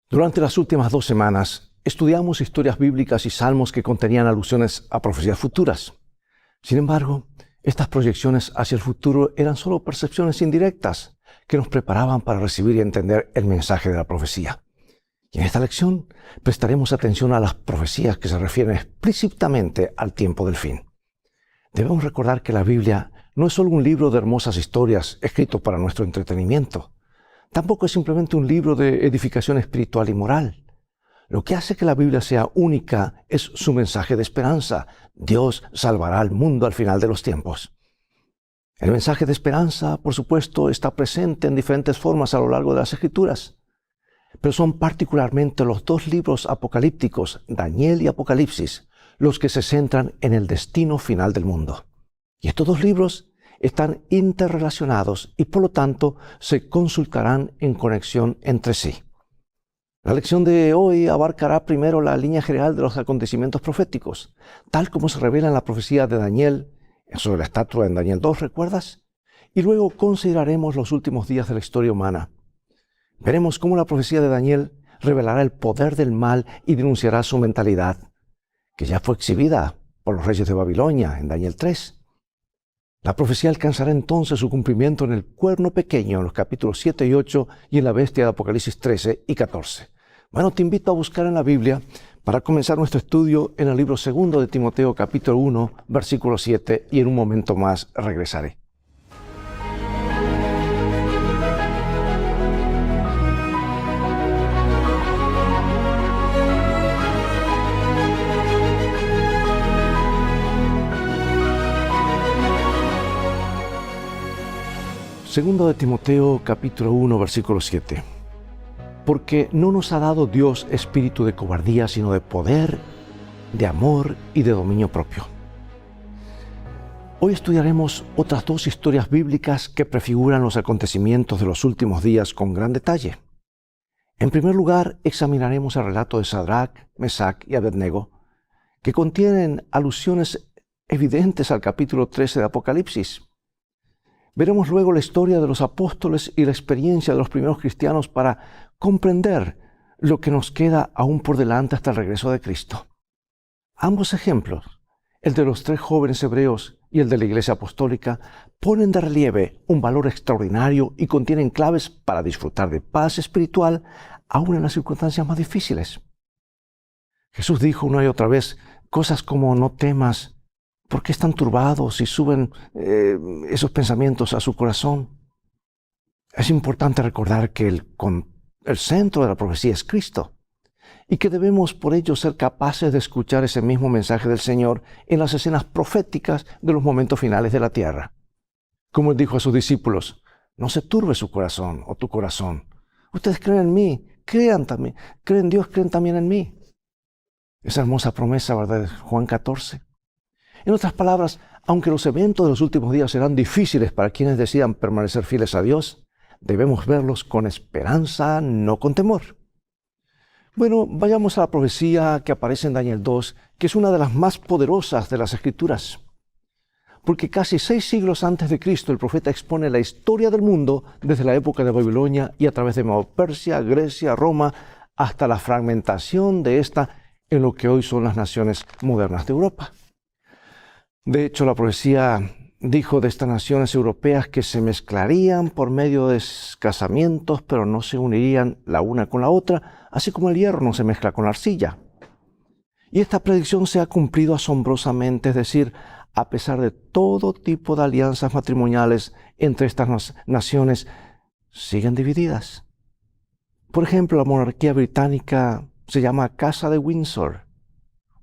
Durante las últimas 2 semanas, estudiamos historias bíblicas y salmos que contenían alusiones a profecías futuras. Sin embargo, estas proyecciones hacia el futuro eran solo percepciones indirectas que nos preparaban para recibir y entender el mensaje de la profecía. Y en esta lección prestaremos atención a las profecías que se refieren explícitamente al tiempo del fin. Debemos recordar que la Biblia no es solo un libro de hermosas historias escrito para nuestro entretenimiento. Tampoco es simplemente un libro de edificación espiritual y moral. Lo que hace que la Biblia sea única es su mensaje de esperanza. Dios salvará al mundo al final de los tiempos. El mensaje de esperanza, por supuesto, está presente en diferentes formas a lo largo de las Escrituras. Pero son particularmente los 2 libros apocalípticos, Daniel y Apocalipsis, los que se centran en el destino final del mundo. Y estos 2 libros están interrelacionados y por lo tanto se consultarán en conexión entre sí. La lección de hoy abarcará primero la línea general de los acontecimientos proféticos, tal como se revela en la profecía de Daniel, sobre la estatua en Daniel 2, ¿recuerdas? Y luego consideraremos los últimos días de la historia humana. Veremos cómo la profecía de Daniel revelará el poder del mal y denunciará su mentalidad, que ya fue exhibida por los reyes de Babilonia en Daniel 3. La profecía alcanzará entonces su cumplimiento en el cuerno pequeño, en los capítulos 7 y 8, y en la bestia de Apocalipsis 13 y 14. Bueno, te invito a buscar en la Biblia para comenzar nuestro estudio en el libro 2 de Timoteo, capítulo 1, versículo 7, y en un momento más regresaré. Segundo de Timoteo, capítulo 1, versículo 7. Porque no nos ha dado Dios espíritu de cobardía, sino de poder, de amor y de dominio propio. Hoy estudiaremos otras 2 historias bíblicas que prefiguran los acontecimientos de los últimos días con gran detalle. En primer lugar, examinaremos el relato de Sadrach, Mesach y Abednego, que contienen alusiones evidentes al capítulo 13 de Apocalipsis. Veremos luego la historia de los apóstoles y la experiencia de los primeros cristianos para comprender lo que nos queda aún por delante hasta el regreso de Cristo. Ambos ejemplos, el de los 3 jóvenes hebreos y el de la Iglesia Apostólica, ponen de relieve un valor extraordinario y contienen claves para disfrutar de paz espiritual aún en las circunstancias más difíciles. Jesús dijo una y otra vez cosas como: no temas. ¿Por qué están turbados y suben esos pensamientos a su corazón? Es importante recordar que el centro de la profecía es Cristo y que debemos por ello ser capaces de escuchar ese mismo mensaje del Señor en las escenas proféticas de los momentos finales de la tierra. Como Él dijo a sus discípulos: no se turbe su corazón o tu corazón. Ustedes creen en mí, crean también. Creen en Dios, creen también en mí. Esa hermosa promesa, ¿verdad? De Juan 14. En otras palabras, aunque los eventos de los últimos días serán difíciles para quienes decidan permanecer fieles a Dios, debemos verlos con esperanza, no con temor. Bueno, vayamos a la profecía que aparece en Daniel 2, que es una de las más poderosas de las Escrituras. Porque casi 6 siglos antes de Cristo, el profeta expone la historia del mundo desde la época de Babilonia y a través de Persia, Grecia, Roma, hasta la fragmentación de esta en lo que hoy son las naciones modernas de Europa. De hecho, la profecía dijo de estas naciones europeas que se mezclarían por medio de casamientos, pero no se unirían la una con la otra, así como el hierro no se mezcla con la arcilla. Y esta predicción se ha cumplido asombrosamente, es decir, a pesar de todo tipo de alianzas matrimoniales entre estas naciones, siguen divididas. Por ejemplo, la monarquía británica se llama Casa de Windsor,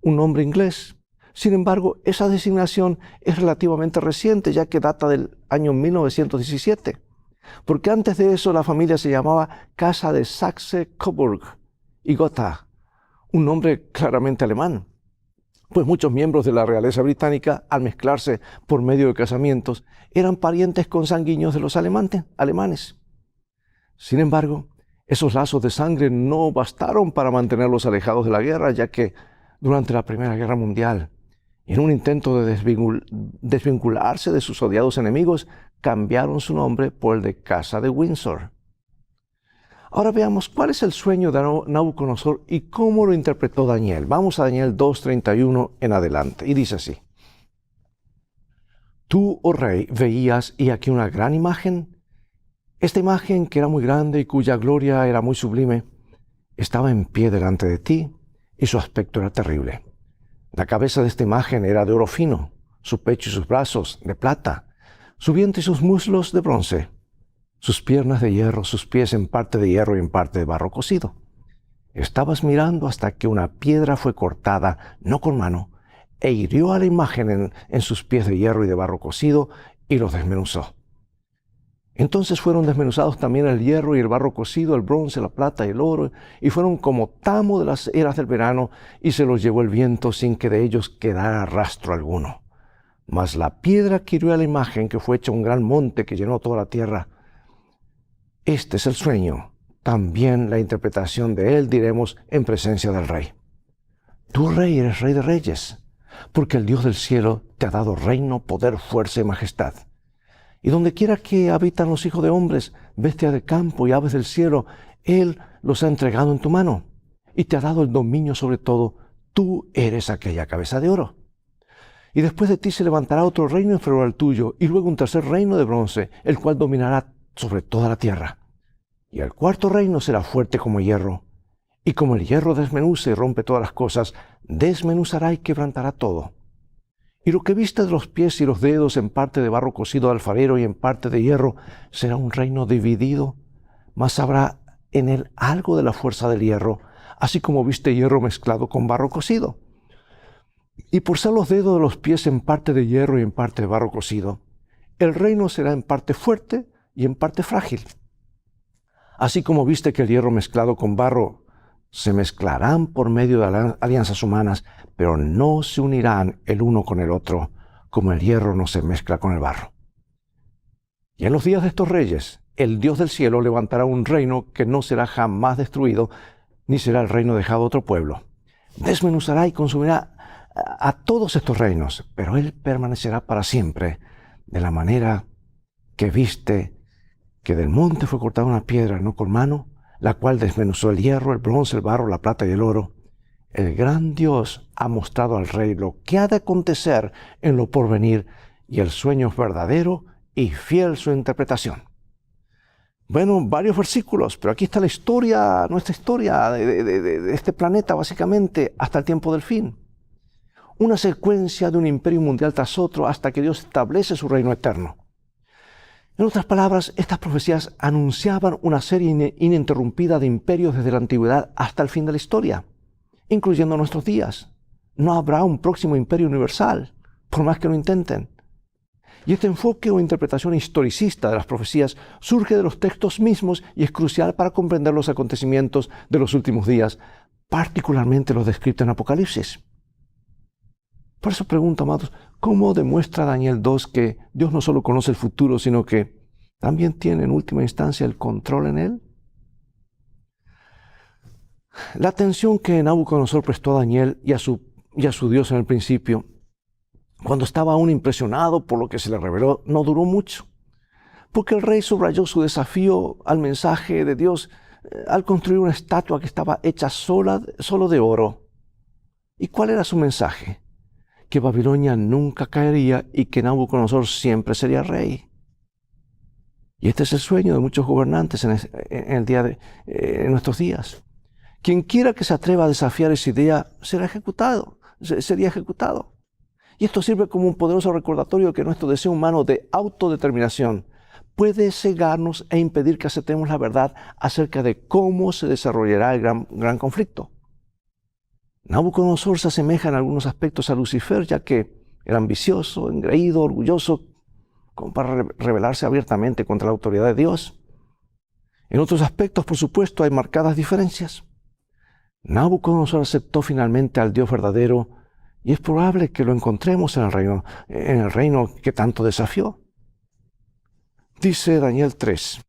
un nombre inglés. Sin embargo, esa designación es relativamente reciente, ya que data del año 1917, porque antes de eso la familia se llamaba Casa de Saxe-Coburg y Gotha, un nombre claramente alemán, pues muchos miembros de la realeza británica, al mezclarse por medio de casamientos, eran parientes consanguíneos de los alemanes. Sin embargo, esos lazos de sangre no bastaron para mantenerlos alejados de la guerra, ya que durante la Primera Guerra Mundial, en un intento de desvincularse de sus odiados enemigos, cambiaron su nombre por el de Casa de Windsor. Ahora veamos cuál es el sueño de Nabucodonosor y cómo lo interpretó Daniel. Vamos a Daniel 2:31 en adelante. Y dice así: Tú, oh rey, veías y aquí una gran imagen. Esta imagen, que era muy grande y cuya gloria era muy sublime, estaba en pie delante de ti y su aspecto era terrible. La cabeza de esta imagen era de oro fino, su pecho y sus brazos de plata, su vientre y sus muslos de bronce, sus piernas de hierro, sus pies en parte de hierro y en parte de barro cocido. Estabas mirando hasta que una piedra fue cortada, no con mano, e hirió a la imagen en sus pies de hierro y de barro cocido y los desmenuzó. Entonces fueron desmenuzados también el hierro y el barro cocido, el bronce, la plata y el oro, y fueron como tamo de las eras del verano, y se los llevó el viento sin que de ellos quedara rastro alguno. Mas la piedra que hirió a la imagen, que fue hecha un gran monte que llenó toda la tierra. Este es el sueño, también la interpretación de él diremos en presencia del rey. Tú, rey, eres rey de reyes, porque el Dios del cielo te ha dado reino, poder, fuerza y majestad. Y donde quiera que habitan los hijos de hombres, bestias de campo y aves del cielo, Él los ha entregado en tu mano y te ha dado el dominio sobre todo. Tú eres aquella cabeza de oro. Y después de ti se levantará otro reino inferior al tuyo, y luego un tercer reino de bronce, el cual dominará sobre toda la tierra. Y el cuarto reino será fuerte como hierro, y como el hierro desmenuza y rompe todas las cosas, desmenuzará y quebrantará todo. Y lo que viste de los pies y los dedos, en parte de barro cocido de alfarero y en parte de hierro, será un reino dividido, mas habrá en él algo de la fuerza del hierro, así como viste hierro mezclado con barro cocido. Y por ser los dedos de los pies en parte de hierro y en parte de barro cocido, el reino será en parte fuerte y en parte frágil. Así como viste que el hierro mezclado con barro se mezclarán por medio de alianzas humanas, pero no se unirán el uno con el otro, como el hierro no se mezcla con el barro. Y en los días de estos reyes, el Dios del cielo levantará un reino que no será jamás destruido, ni será el reino dejado a otro pueblo. Desmenuzará y consumirá a todos estos reinos, pero él permanecerá para siempre, de la manera que viste que del monte fue cortada una piedra, no con mano, la cual desmenuzó el hierro, el bronce, el barro, la plata y el oro. El gran Dios ha mostrado al rey lo que ha de acontecer en lo porvenir, y el sueño es verdadero y fiel su interpretación. Bueno, varios versículos, pero aquí está la historia, nuestra historia de este planeta, básicamente, hasta el tiempo del fin. Una secuencia de un imperio mundial tras otro hasta que Dios establece su reino eterno. En otras palabras, estas profecías anunciaban una serie ininterrumpida de imperios desde la antigüedad hasta el fin de la historia, incluyendo nuestros días. No habrá un próximo imperio universal, por más que lo intenten. Y este enfoque o interpretación historicista de las profecías surge de los textos mismos y es crucial para comprender los acontecimientos de los últimos días, particularmente los descritos en Apocalipsis. Por eso pregunto, amados, ¿cómo demuestra Daniel 2 que Dios no solo conoce el futuro, sino que también tiene en última instancia el control en él? La atención que Nabucodonosor prestó a Daniel y a su Dios en el principio, cuando estaba aún impresionado por lo que se le reveló, no duró mucho, porque el rey subrayó su desafío al mensaje de Dios al construir una estatua que estaba hecha solo de oro. ¿Y cuál era su mensaje? Que Babilonia nunca caería y que Nabucodonosor siempre sería rey. Y este es el sueño de muchos gobernantes en nuestros días. Quien quiera que se atreva a desafiar esa idea sería ejecutado. Y esto sirve como un poderoso recordatorio de que nuestro deseo humano de autodeterminación puede cegarnos e impedir que aceptemos la verdad acerca de cómo se desarrollará el gran conflicto. Nabucodonosor se asemeja en algunos aspectos a Lucifer, ya que era ambicioso, engreído, orgulloso, como para rebelarse abiertamente contra la autoridad de Dios. En otros aspectos, por supuesto, hay marcadas diferencias. Nabucodonosor aceptó finalmente al Dios verdadero y es probable que lo encontremos en el reino que tanto desafió. Dice Daniel 3.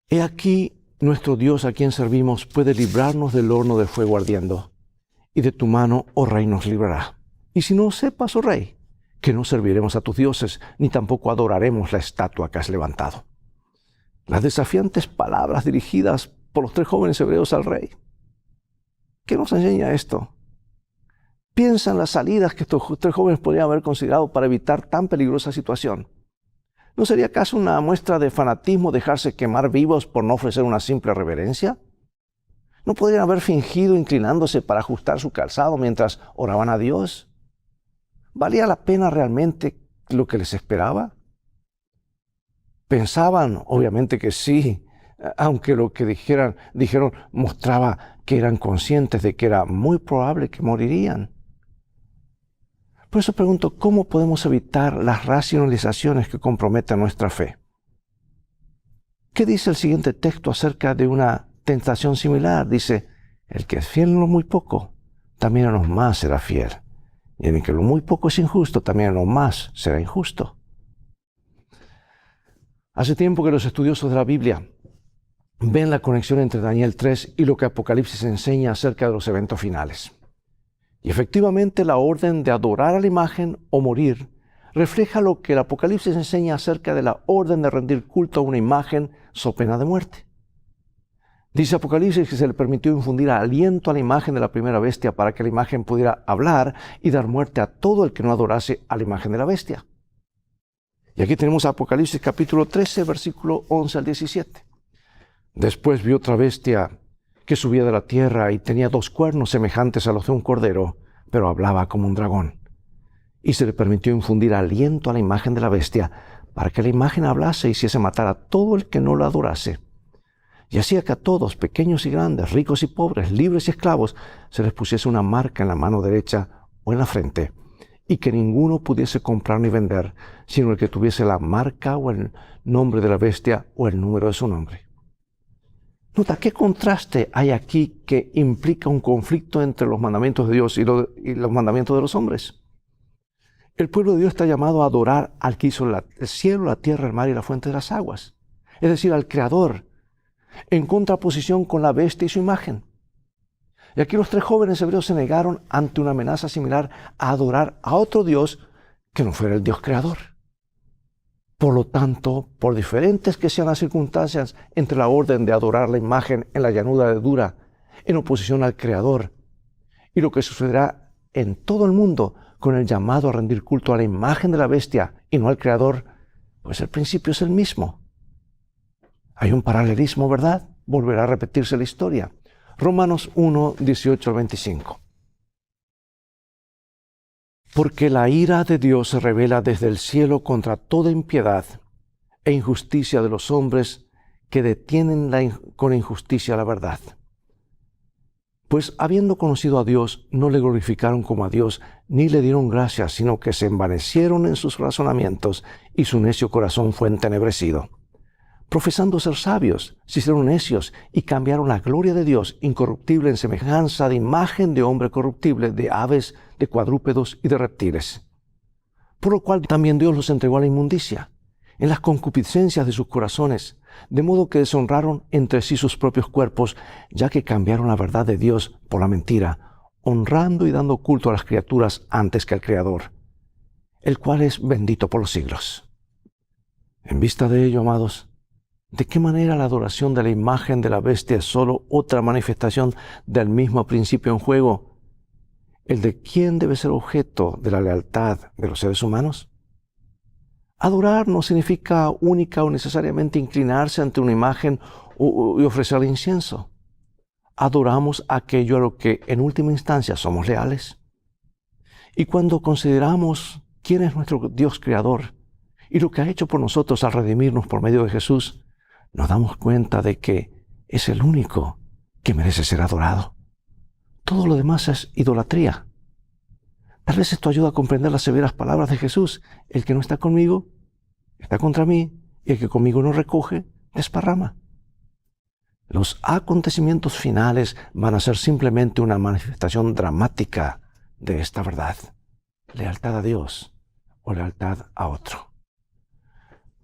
He aquí, nuestro Dios a quien servimos puede librarnos del horno de fuego ardiendo, y de tu mano, oh rey, nos librará. Y si no sepas, oh rey, que no serviremos a tus dioses, ni tampoco adoraremos la estatua que has levantado. las desafiantes palabras dirigidas por los 3 jóvenes hebreos al rey. ¿Qué nos enseña esto? Piensa en las salidas que estos 3 jóvenes podrían haber considerado para evitar tan peligrosa situación. ¿No sería acaso una muestra de fanatismo dejarse quemar vivos por no ofrecer una simple reverencia? ¿No podrían haber fingido inclinándose para ajustar su calzado mientras oraban a Dios? ¿Valía la pena realmente lo que les esperaba? Pensaban, obviamente que sí, aunque lo que dijeron mostraba que eran conscientes de que era muy probable que morirían. Por eso pregunto, ¿cómo podemos evitar las racionalizaciones que comprometen nuestra fe? ¿Qué dice el siguiente texto acerca de una tentación similar? Dice, el que es fiel en lo muy poco, también en lo más será fiel. Y en el que lo muy poco es injusto, también en lo más será injusto. Hace tiempo que los estudiosos de la Biblia ven la conexión entre Daniel 3 y lo que Apocalipsis enseña acerca de los eventos finales. Y efectivamente la orden de adorar a la imagen o morir refleja lo que el Apocalipsis enseña acerca de la orden de rendir culto a una imagen so pena de muerte. Dice Apocalipsis que se le permitió infundir aliento a la imagen de la primera bestia para que la imagen pudiera hablar y dar muerte a todo el que no adorase a la imagen de la bestia. Y aquí tenemos Apocalipsis capítulo 13, versículo 11 al 17. Después vi otra bestia que subía de la tierra y tenía 2 cuernos semejantes a los de un cordero, pero hablaba como un dragón. Y se le permitió infundir aliento a la imagen de la bestia para que la imagen hablase y hiciese matar a todo el que no la adorase. Y hacía que a todos, pequeños y grandes, ricos y pobres, libres y esclavos, se les pusiese una marca en la mano derecha o en la frente, y que ninguno pudiese comprar ni vender, sino el que tuviese la marca o el nombre de la bestia o el número de su nombre. Nota, ¿qué contraste hay aquí que implica un conflicto entre los mandamientos de Dios y los mandamientos de los hombres? El pueblo de Dios está llamado a adorar al que hizo el cielo, la tierra, el mar y la fuente de las aguas, es decir, al Creador, en contraposición con la bestia y su imagen. Y aquí los 3 jóvenes hebreos se negaron ante una amenaza similar a adorar a otro Dios que no fuera el Dios creador. Por lo tanto, por diferentes que sean las circunstancias entre la orden de adorar la imagen en la llanura de Dura en oposición al Creador y lo que sucederá en todo el mundo con el llamado a rendir culto a la imagen de la bestia y no al Creador, pues el principio es el mismo. Hay un paralelismo, ¿verdad? Volverá a repetirse la historia. Romanos 1, 18 al 25. Porque la ira de Dios se revela desde el cielo contra toda impiedad e injusticia de los hombres que detienen con injusticia la verdad. Pues habiendo conocido a Dios, no le glorificaron como a Dios, ni le dieron gracias, sino que se envanecieron en sus razonamientos y su necio corazón fue entenebrecido. Profesando ser sabios, se hicieron necios y cambiaron la gloria de Dios incorruptible en semejanza de imagen de hombre corruptible, de aves, de cuadrúpedos y de reptiles. Por lo cual también Dios los entregó a la inmundicia, en las concupiscencias de sus corazones, de modo que deshonraron entre sí sus propios cuerpos, ya que cambiaron la verdad de Dios por la mentira, honrando y dando culto a las criaturas antes que al Creador, el cual es bendito por los siglos. En vista de ello, amados, ¿de qué manera la adoración de la imagen de la bestia es solo otra manifestación del mismo principio en juego, el de quién debe ser objeto de la lealtad de los seres humanos? Adorar no significa única o necesariamente inclinarse ante una imagen y ofrecerle incienso. Adoramos aquello a lo que en última instancia somos leales. Y cuando consideramos quién es nuestro Dios creador y lo que ha hecho por nosotros al redimirnos por medio de Jesús, nos damos cuenta de que es el único que merece ser adorado. Todo lo demás es idolatría. Tal vez esto ayuda a comprender las severas palabras de Jesús. El que no está conmigo, está contra mí, y el que conmigo no recoge, desparrama. Los acontecimientos finales van a ser simplemente una manifestación dramática de esta verdad. Lealtad a Dios o lealtad a otro.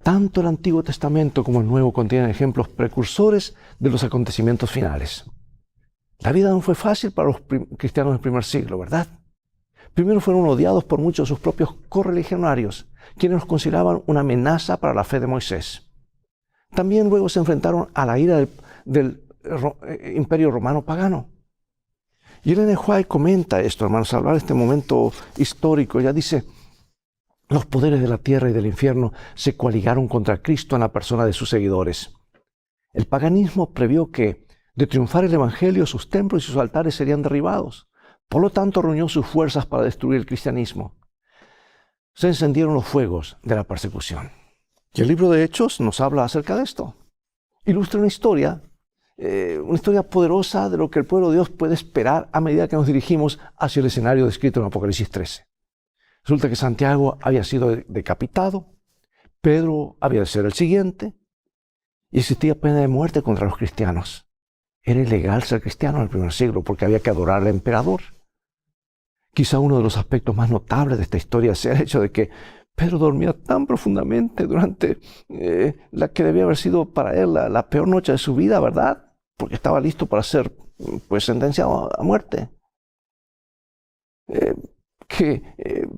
Tanto el Antiguo Testamento como el Nuevo contienen ejemplos precursores de los acontecimientos finales. La vida no fue fácil para los cristianos del primer siglo, ¿verdad? Primero fueron odiados por muchos de sus propios correligionarios, quienes los consideraban una amenaza para la fe de Moisés. También luego se enfrentaron a la ira del Imperio Romano pagano. Y Ellen White comenta esto, hermanos, al hablar de este momento histórico. Ella dice: los poderes de la tierra y del infierno se coaligaron contra Cristo en la persona de sus seguidores. El paganismo previó que, de triunfar el Evangelio, sus templos y sus altares serían derribados. Por lo tanto, reunió sus fuerzas para destruir el cristianismo. Se encendieron los fuegos de la persecución. Y el libro de Hechos nos habla acerca de esto. Ilustra una historia poderosa de lo que el pueblo de Dios puede esperar a medida que nos dirigimos hacia el escenario descrito en Apocalipsis 13. Resulta que Santiago había sido decapitado, Pedro había de ser el siguiente, y existía pena de muerte contra los cristianos. Era ilegal ser cristiano en el primer siglo porque había que adorar al emperador. Quizá uno de los aspectos más notables de esta historia sea el hecho de que Pedro dormía tan profundamente durante la que debía haber sido para él la peor noche de su vida, ¿verdad? Porque estaba listo para ser sentenciado a muerte.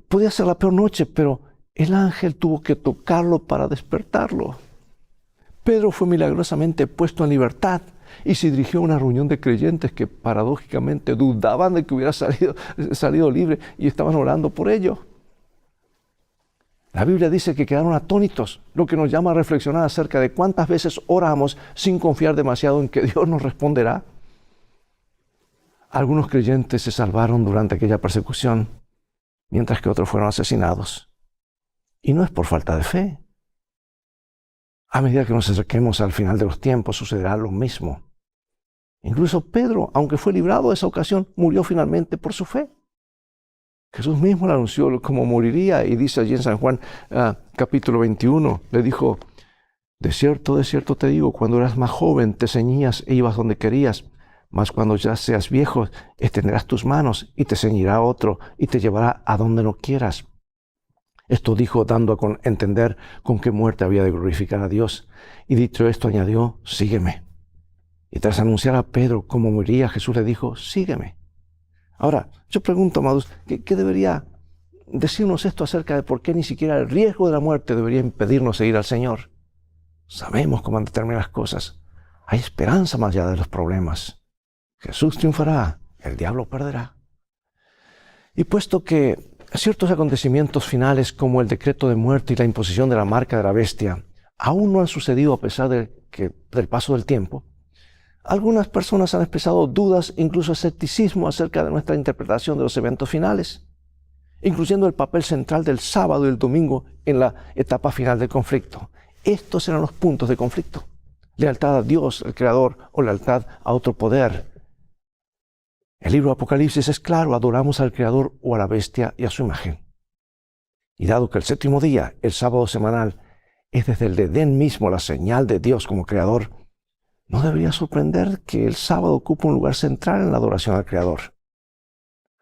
Podía ser la peor noche, pero el ángel tuvo que tocarlo para despertarlo. Pedro fue milagrosamente puesto en libertad y se dirigió a una reunión de creyentes que paradójicamente dudaban de que hubiera salido libre y estaban orando por ello. La Biblia dice que quedaron atónitos, lo que nos llama a reflexionar acerca de cuántas veces oramos sin confiar demasiado en que Dios nos responderá. Algunos creyentes se salvaron durante aquella persecución, mientras que otros fueron asesinados. Y no es por falta de fe. A medida que nos acerquemos al final de los tiempos, sucederá lo mismo. Incluso Pedro, aunque fue librado de esa ocasión, murió finalmente por su fe. Jesús mismo le anunció cómo moriría y dice allí en San Juan capítulo 21, le dijo: de cierto te digo, cuando eras más joven te ceñías e ibas donde querías, mas cuando ya seas viejo extenderás tus manos y te ceñirá otro y te llevará a donde no quieras. Esto dijo dando a entender con qué muerte había de glorificar a Dios. Y dicho esto añadió: sígueme. Y tras anunciar a Pedro cómo moriría, Jesús le dijo: sígueme. Ahora, yo pregunto, amados, ¿qué debería decirnos esto acerca de por qué ni siquiera el riesgo de la muerte debería impedirnos seguir al Señor? Sabemos cómo han de terminar las cosas. Hay esperanza más allá de los problemas. Jesús triunfará, el diablo perderá. Y puesto que ciertos acontecimientos finales como el decreto de muerte y la imposición de la marca de la bestia aún no han sucedido a pesar del paso del tiempo, algunas personas han expresado dudas, incluso escepticismo acerca de nuestra interpretación de los eventos finales, incluyendo el papel central del sábado y el domingo en la etapa final del conflicto. Estos eran los puntos de conflicto: lealtad a Dios, el Creador, o lealtad a otro poder. El libro de Apocalipsis es claro: adoramos al Creador o a la bestia y a su imagen. Y dado que el séptimo día, el sábado semanal, es desde el Edén mismo la señal de Dios como Creador, no debería sorprender que el sábado ocupe un lugar central en la adoración al Creador.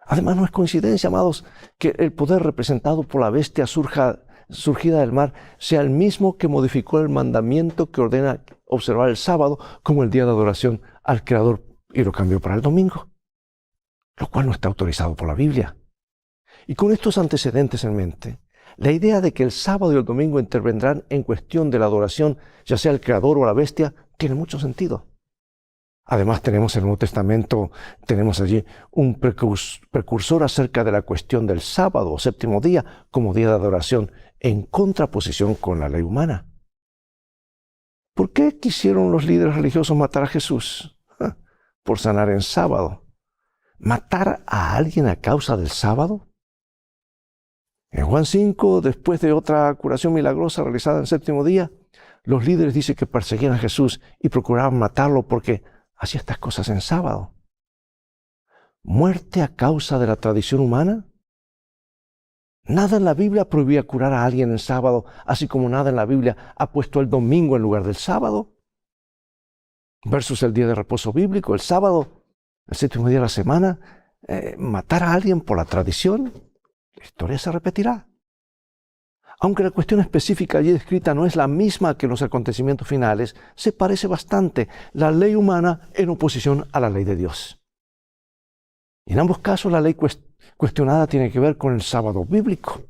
Además, no es coincidencia, amados, que el poder representado por la bestia surgida del mar sea el mismo que modificó el mandamiento que ordena observar el sábado como el día de adoración al Creador y lo cambió para el domingo, lo cual no está autorizado por la Biblia. Y con estos antecedentes en mente, la idea de que el sábado y el domingo intervendrán en cuestión de la adoración, ya sea al Creador o a la bestia, tiene mucho sentido. Además, tenemos en el Nuevo Testamento, tenemos allí un precursor acerca de la cuestión del sábado o séptimo día como día de adoración, en contraposición con la ley humana. ¿Por qué quisieron los líderes religiosos matar a Jesús? Por sanar en sábado. ¿Matar a alguien a causa del sábado? En Juan 5, después de otra curación milagrosa realizada en el séptimo día, los líderes dicen que perseguían a Jesús y procuraban matarlo porque hacía estas cosas en sábado. ¿Muerte a causa de la tradición humana? Nada en la Biblia prohibía curar a alguien en sábado, así como nada en la Biblia ha puesto el domingo en lugar del sábado. Versus el día de reposo bíblico, el sábado, el séptimo día de la semana, matar a alguien por la tradición, la historia se repetirá. Aunque la cuestión específica allí descrita no es la misma que los acontecimientos finales, se parece bastante: la ley humana en oposición a la ley de Dios. Y en ambos casos la ley cuestionada tiene que ver con el sábado bíblico.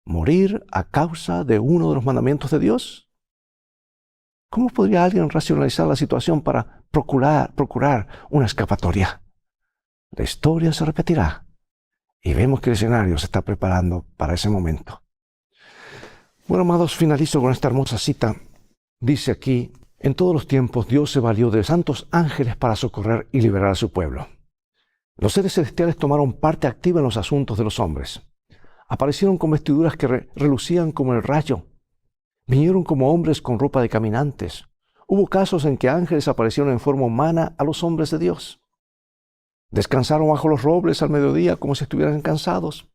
¿Morir a causa de uno de los mandamientos de Dios? ¿Cómo podría alguien racionalizar la situación para procurar una escapatoria? La historia se repetirá y vemos que el escenario se está preparando para ese momento. Bueno, amados, finalizo con esta hermosa cita. Dice aquí: en todos los tiempos Dios se valió de santos ángeles para socorrer y liberar a su pueblo. Los seres celestiales tomaron parte activa en los asuntos de los hombres. Aparecieron con vestiduras que relucían como el rayo. Vinieron como hombres con ropa de caminantes. Hubo casos en que ángeles aparecieron en forma humana a los hombres de Dios. Descansaron bajo los robles al mediodía como si estuvieran cansados.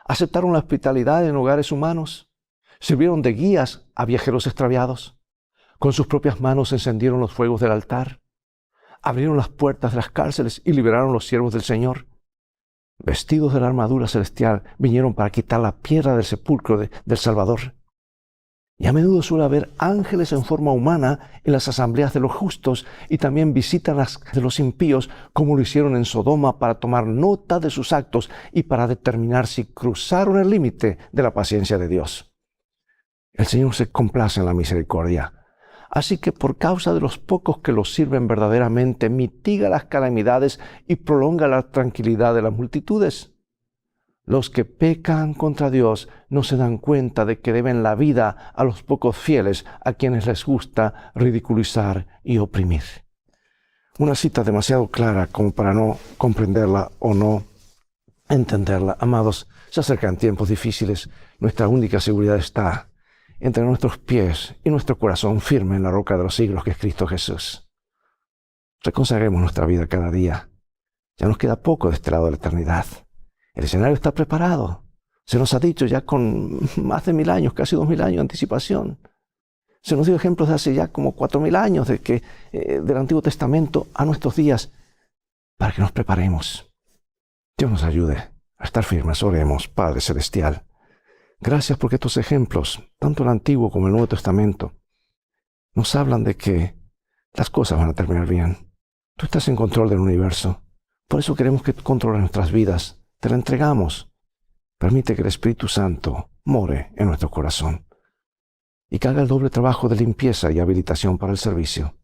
Aceptaron la hospitalidad en hogares humanos. Sirvieron de guías a viajeros extraviados. Con sus propias manos encendieron los fuegos del altar. Abrieron las puertas de las cárceles y liberaron los siervos del Señor. Vestidos de la armadura celestial, vinieron para quitar la piedra del sepulcro del Salvador. Y a menudo suele haber ángeles en forma humana en las asambleas de los justos, y también visitan las de los impíos, como lo hicieron en Sodoma, para tomar nota de sus actos y para determinar si cruzaron el límite de la paciencia de Dios. El Señor se complace en la misericordia. Así que por causa de los pocos que los sirven verdaderamente, mitiga las calamidades y prolonga la tranquilidad de las multitudes. Los que pecan contra Dios no se dan cuenta de que deben la vida a los pocos fieles a quienes les gusta ridiculizar y oprimir. Una cita demasiado clara como para no comprenderla o no entenderla. Amados, se acercan tiempos difíciles. Nuestra única seguridad está entre nuestros pies y nuestro corazón firme en la roca de los siglos, que es Cristo Jesús. Reconsagremos nuestra vida cada día. Ya nos queda poco de este lado de la eternidad. El escenario está preparado. Se nos ha dicho ya con más de 1000 años, casi 2000 años de anticipación. Se nos dio ejemplos de hace ya como 4000 años del Antiguo Testamento a nuestros días, para que nos preparemos. Dios nos ayude a estar firmes. Oremos. Padre Celestial, gracias porque estos ejemplos, tanto el Antiguo como el Nuevo Testamento, nos hablan de que las cosas van a terminar bien. Tú estás en control del universo. Por eso queremos que tú controles nuestras vidas. Te la entregamos. Permite que el Espíritu Santo more en nuestro corazón y que haga el doble trabajo de limpieza y habilitación para el servicio.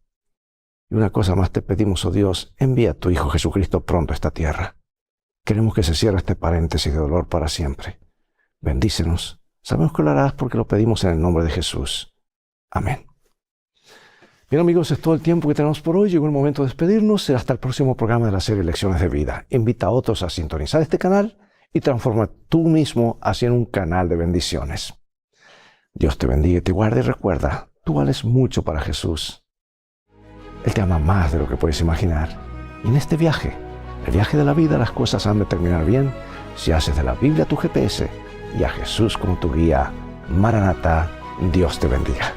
Y una cosa más te pedimos, oh Dios: envía a tu Hijo Jesucristo pronto a esta tierra. Queremos que se cierre este paréntesis de dolor para siempre. Bendícenos. Sabemos que lo harás porque lo pedimos en el nombre de Jesús. Amén. Bien, amigos, es todo el tiempo que tenemos por hoy. Llegó el momento de despedirnos. Será hasta el próximo programa de la serie Lecciones de Vida. Invita a otros a sintonizar este canal y transforma tú mismo hacia un canal de bendiciones. Dios te bendiga y te guarde, y recuerda, tú vales mucho para Jesús. Él te ama más de lo que puedes imaginar. Y en este viaje, el viaje de la vida, las cosas han de terminar bien si haces de la Biblia tu GPS y a Jesús como tu guía. Maranatá, Dios te bendiga.